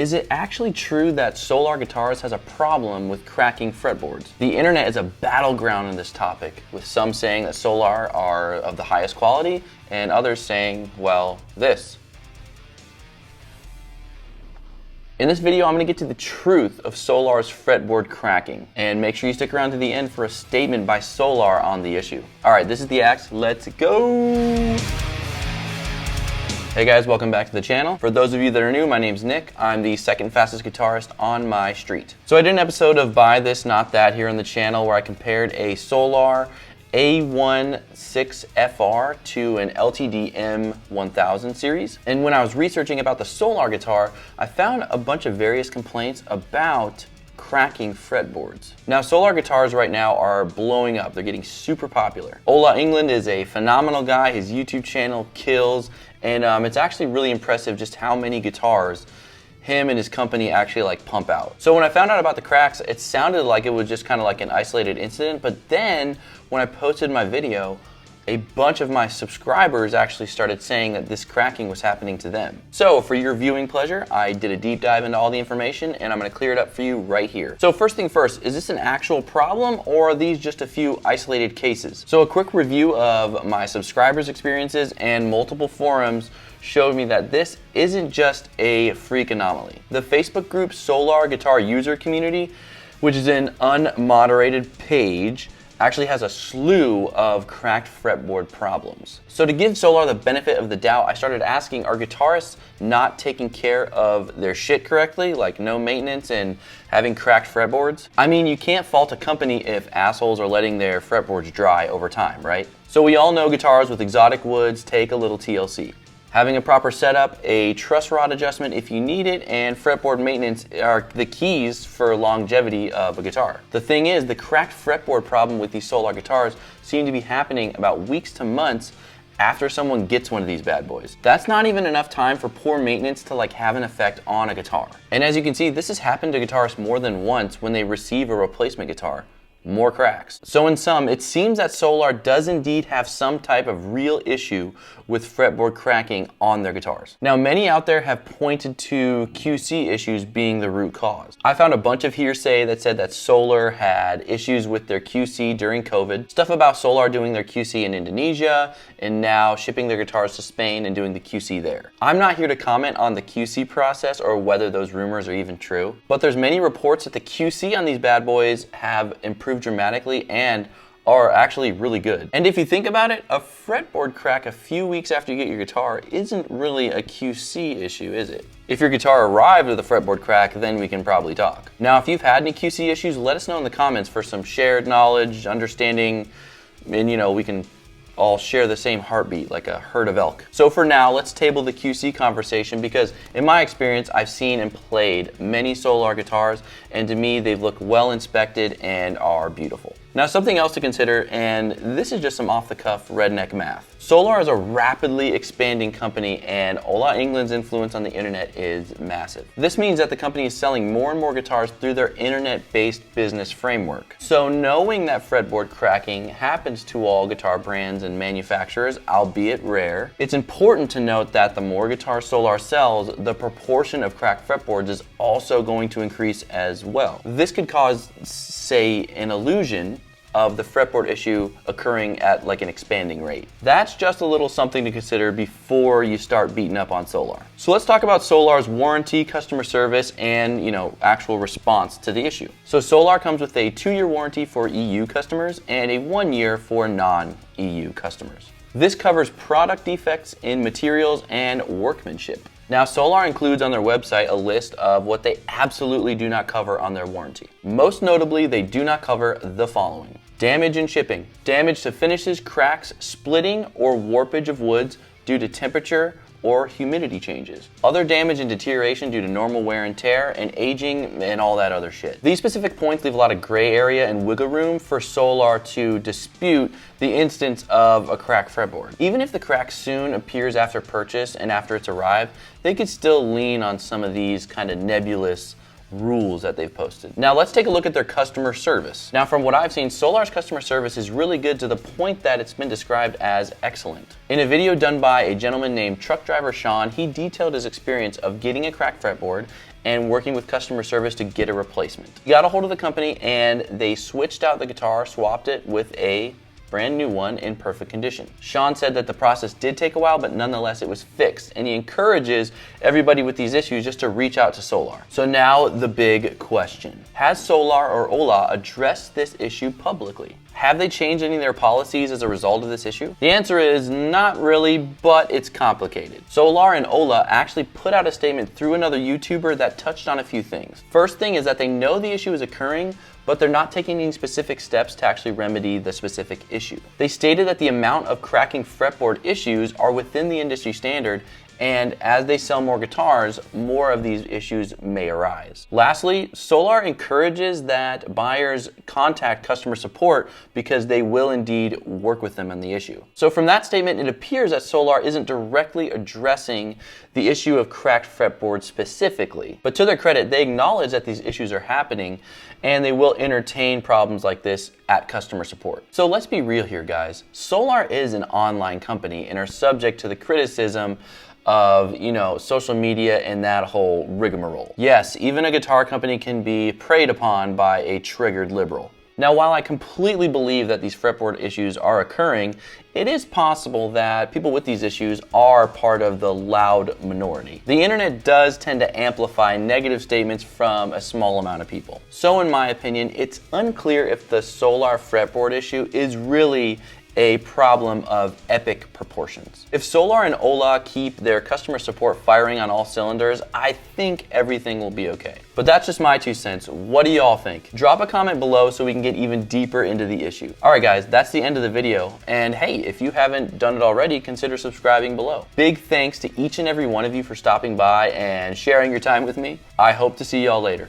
Is it actually true that Solar Guitars has a problem with cracking fretboards? The internet is a battleground on this topic, with some saying that Solar are of the highest quality and others saying, well, this. In this video, I'm going to get to the truth of Solar's fretboard cracking, and make sure you stick around to the end for a statement by Solar on the issue. Alright, this is the axe, let's go! Hey guys, welcome back to the channel. For those of you that are new, my name's Nick. I'm the second fastest guitarist on my street. So I did an episode of Buy This, Not That here on the channel where I compared a Solar A16FR to an LTD M1000 series. And when I was researching about the Solar guitar, I found a bunch of various complaints about cracking fretboards. Now, Solar guitars right now are blowing up. They're getting super popular. Ola England is a phenomenal guy. His YouTube channel kills, and it's actually really impressive just how many guitars him and his company actually pump out. So when I found out about the cracks, it sounded like it was just kind of like an isolated incident, but then when I posted my video, a bunch of my subscribers actually started saying that this cracking was happening to them. So for your viewing pleasure, I did a deep dive into all the information and I'm going to clear it up for you right here. So first thing first, is this an actual problem or are these just a few isolated cases? So a quick review of my subscribers' experiences and multiple forums showed me that this isn't just a freak anomaly. The Facebook group Solar Guitar User Community, which is an unmoderated page, actually has a slew of cracked fretboard problems. So to give Solar the benefit of the doubt, I started asking, are guitarists not taking care of their shit correctly, like no maintenance and having cracked fretboards? I mean, you can't fault a company if assholes are letting their fretboards dry over time, right? So we all know guitars with exotic woods take a little TLC. Having a proper setup, a truss rod adjustment if you need it, and fretboard maintenance are the keys for longevity of a guitar. The thing is, the cracked fretboard problem with these Solar guitars seem to be happening about weeks to months after someone gets one of these bad boys. That's not even enough time for poor maintenance to have an effect on a guitar. And as you can see, this has happened to guitarists more than once when they receive a replacement guitar. More cracks. So in sum, it seems that Solar does indeed have some type of real issue with fretboard cracking on their guitars. Now, many out there have pointed to QC issues being the root cause. I found a bunch of hearsay that said that Solar had issues with their QC during COVID, stuff about Solar doing their QC in Indonesia, and now shipping their guitars to Spain and doing the QC there. I'm not here to comment on the QC process or whether those rumors are even true, but there's many reports that the QC on these bad boys have improved dramatically and are actually really good. And if you think about it, a fretboard crack a few weeks after you get your guitar isn't really a QC issue, is it? If your guitar arrived with a fretboard crack, then we can probably talk. Now, if you've had any QC issues, let us know in the comments for some shared knowledge, understanding, and we can all share the same heartbeat like a herd of elk. So for now, let's table the QC conversation because in my experience, I've seen and played many Solar guitars, and to me, they've looked well inspected and are beautiful. Now, something else to consider, and this is just some off-the-cuff redneck math. Solar is a rapidly expanding company, and Ola England's influence on the internet is massive. This means that the company is selling more and more guitars through their internet-based business framework. So knowing that fretboard cracking happens to all guitar brands and manufacturers, albeit rare, it's important to note that the more guitars Solar sells, the proportion of cracked fretboards is also going to increase as well. This could cause, say, an illusion of the fretboard issue occurring at an expanding rate. That's just a little something to consider before you start beating up on Solar. So let's talk about Solar's warranty, customer service, and actual response to the issue. So Solar comes with a 2-year warranty for EU customers and a 1-year for non-EU customers. This covers product defects in materials and workmanship. Now, Solar includes on their website a list of what they absolutely do not cover on their warranty. Most notably, they do not cover the following: damage in shipping, damage to finishes, cracks, splitting, or warpage of woods due to temperature or humidity changes, other damage and deterioration due to normal wear and tear, and aging, and all that other shit. These specific points leave a lot of gray area and wiggle room for Solar to dispute the instance of a cracked fretboard. Even if the crack soon appears after purchase and after it's arrived, they could still lean on some of these kind of nebulous rules that they've posted. Now let's take a look at their customer service. Now from what I've seen, Solar's customer service is really good to the point that it's been described as excellent. In a video done by a gentleman named Truck Driver Sean, he detailed his experience of getting a cracked fretboard and working with customer service to get a replacement. He got a hold of the company and they switched out the guitar, swapped it with a brand new one in perfect condition. Sean said that the process did take a while, but nonetheless it was fixed, and he encourages everybody with these issues just to reach out to Solar. So now the big question. Has Solar or Ola addressed this issue publicly? Have they changed any of their policies as a result of this issue? The answer is not really, but it's complicated. Solar and Ola actually put out a statement through another YouTuber that touched on a few things. First thing is that they know the issue is occurring, but they're not taking any specific steps to actually remedy the specific issue. They stated that the amount of cracking fretboard issues are within the industry standard, and as they sell more guitars, more of these issues may arise. Lastly, Solar encourages that buyers contact customer support because they will indeed work with them on the issue. So from that statement, it appears that Solar isn't directly addressing the issue of cracked fretboard specifically. But to their credit, they acknowledge that these issues are happening and they will entertain problems like this at customer support. So let's be real here, guys. Solar is an online company and are subject to the criticism of, social media and that whole rigmarole. Yes, even a guitar company can be preyed upon by a triggered liberal. Now, while I completely believe that these fretboard issues are occurring, it is possible that people with these issues are part of the loud minority. The internet does tend to amplify negative statements from a small amount of people. So in my opinion, it's unclear if the Solar fretboard issue is really a problem of epic proportions. If Solar and Ola keep their customer support firing on all cylinders, I think everything will be okay. But that's just my 2 cents. What do y'all think? Drop a comment below so we can get even deeper into the issue. Alright guys, that's the end of the video. And hey, if you haven't done it already, consider subscribing below. Big thanks to each and every one of you for stopping by and sharing your time with me. I hope to see y'all later.